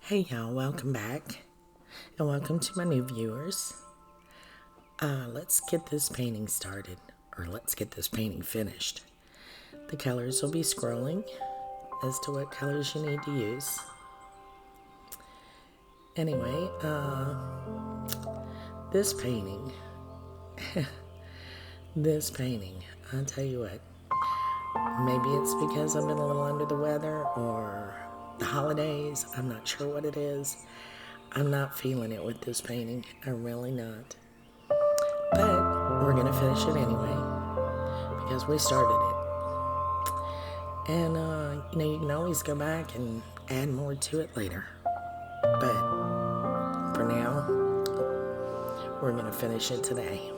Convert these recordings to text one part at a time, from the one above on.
Hey y'all, welcome back and welcome to my new viewers. Let's get this painting started, or let's get this painting finished. The colors will be scrolling as to what colors you need to use. Anyway, this painting, I'll tell you what, maybe it's because I've been a little under the weather or the holidays, I'm not sure what it is. I'm not feeling it with this painting. I'm really not. But we're going to finish it anyway because we started it. And, you can always go back and add more to it later. But for now, we're going to finish it today.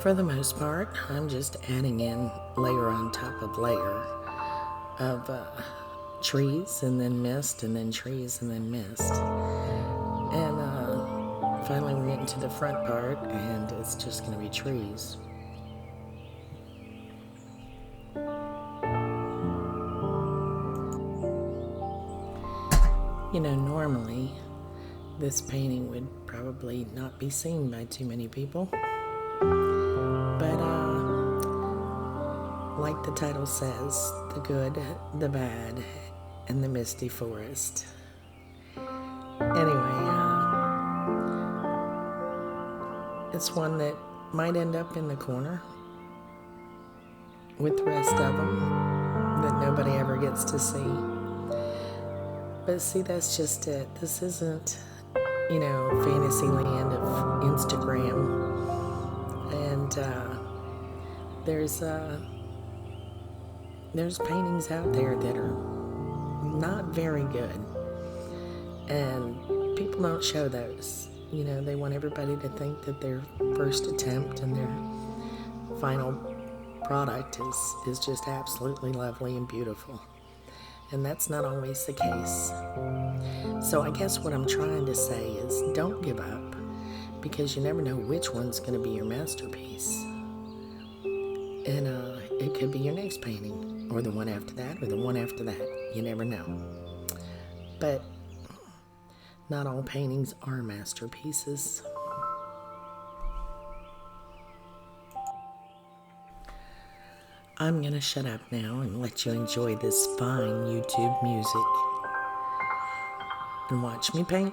For the most part, I'm just adding in layer on top of layer of trees and then mist and then trees and then mist. And finally we're getting to the front part and it's just going to be trees. Normally this painting would probably not be seen by too many people. But, like the title says, the good, the bad, and the misty forest. Anyway, it's one that might end up in the corner with the rest of them that nobody ever gets to see. But see, that's just it. This isn't, fantasy land of Instagram. And there's paintings out there that are not very good, and people don't show those. They want everybody to think that their first attempt and their final product is just absolutely lovely and beautiful, and that's not always the case. So I guess what I'm trying to say is don't give up, because you never know which one's going to be your masterpiece. And it could be your next painting, or the one after that, or the one after that. You never know. But not all paintings are masterpieces. I'm going to shut up now and let you enjoy this fine YouTube music. And watch me paint.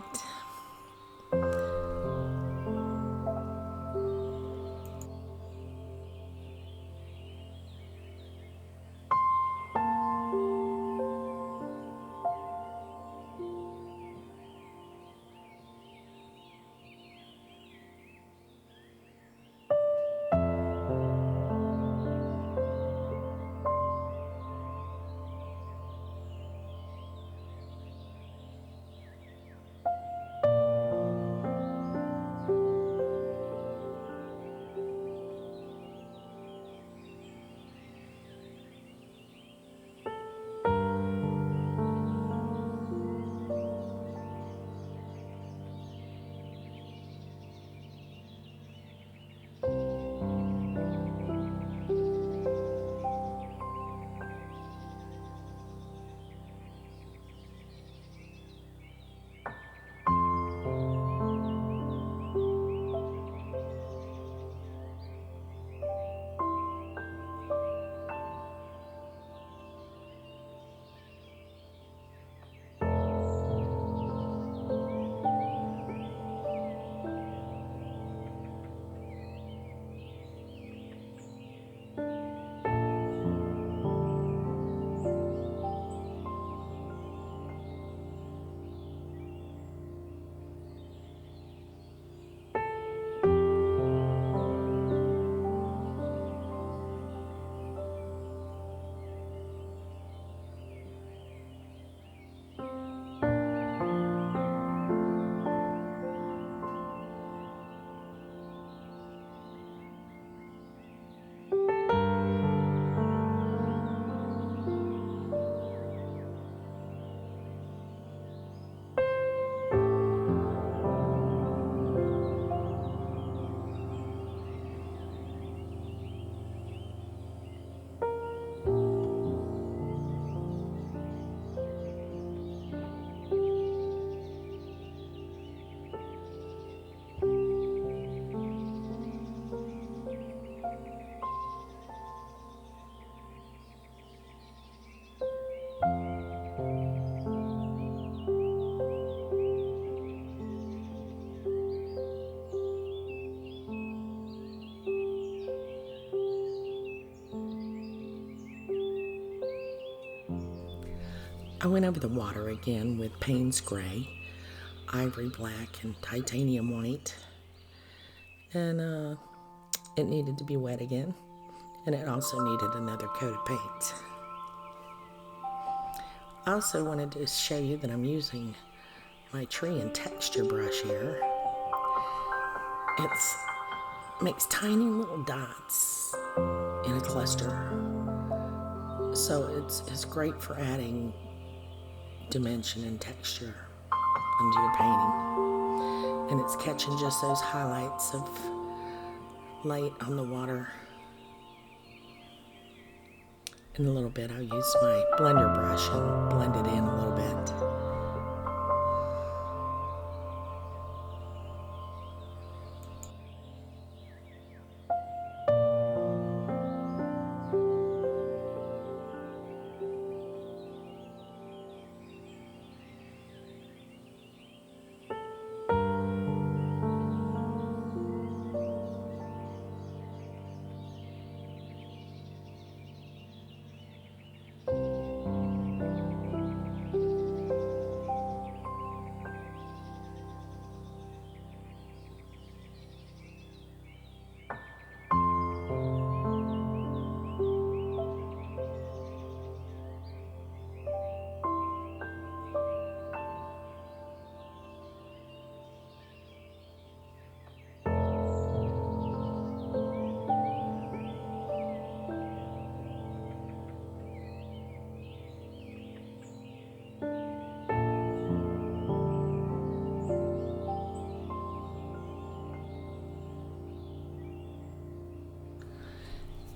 I went over the water again with Payne's Gray, Ivory Black, and Titanium White. And it needed to be wet again. And it also needed another coat of paint. I also wanted to show you that I'm using my tree and texture brush here. It makes tiny little dots in a cluster. So it's great for adding dimension and texture into your painting. And it's catching just those highlights of light on the water. In a little bit, I'll use my blender brush and blend it in a little bit.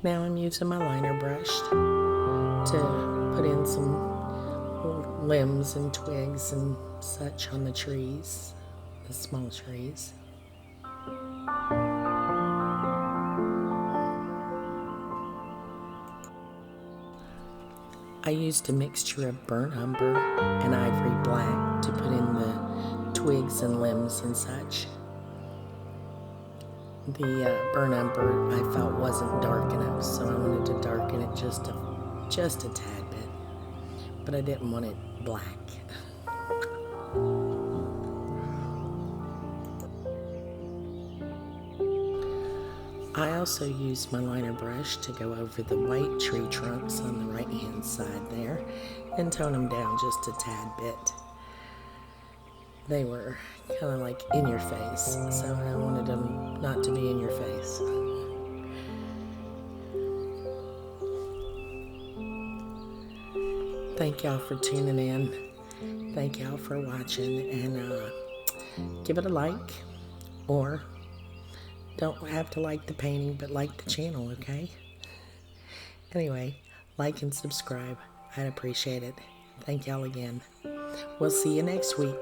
Now I'm using my liner brush to put in some limbs and twigs and such on the trees, the small trees. I used a mixture of burnt umber and ivory black to put in the twigs and limbs and such. The burnt umber I felt wasn't dark enough, so I wanted to darken it just a tad bit, but I didn't want it black. I also used my liner brush to go over the white tree trunks on the right hand side there and tone them down just a tad bit. They were kind of like in your face, so I wanted them not to be in your face. Thank y'all for tuning in. Thank y'all for watching, and give it a like, or don't have to like the painting, but like the channel, okay? Anyway, like and subscribe. I'd appreciate it. Thank y'all again. We'll see you next week.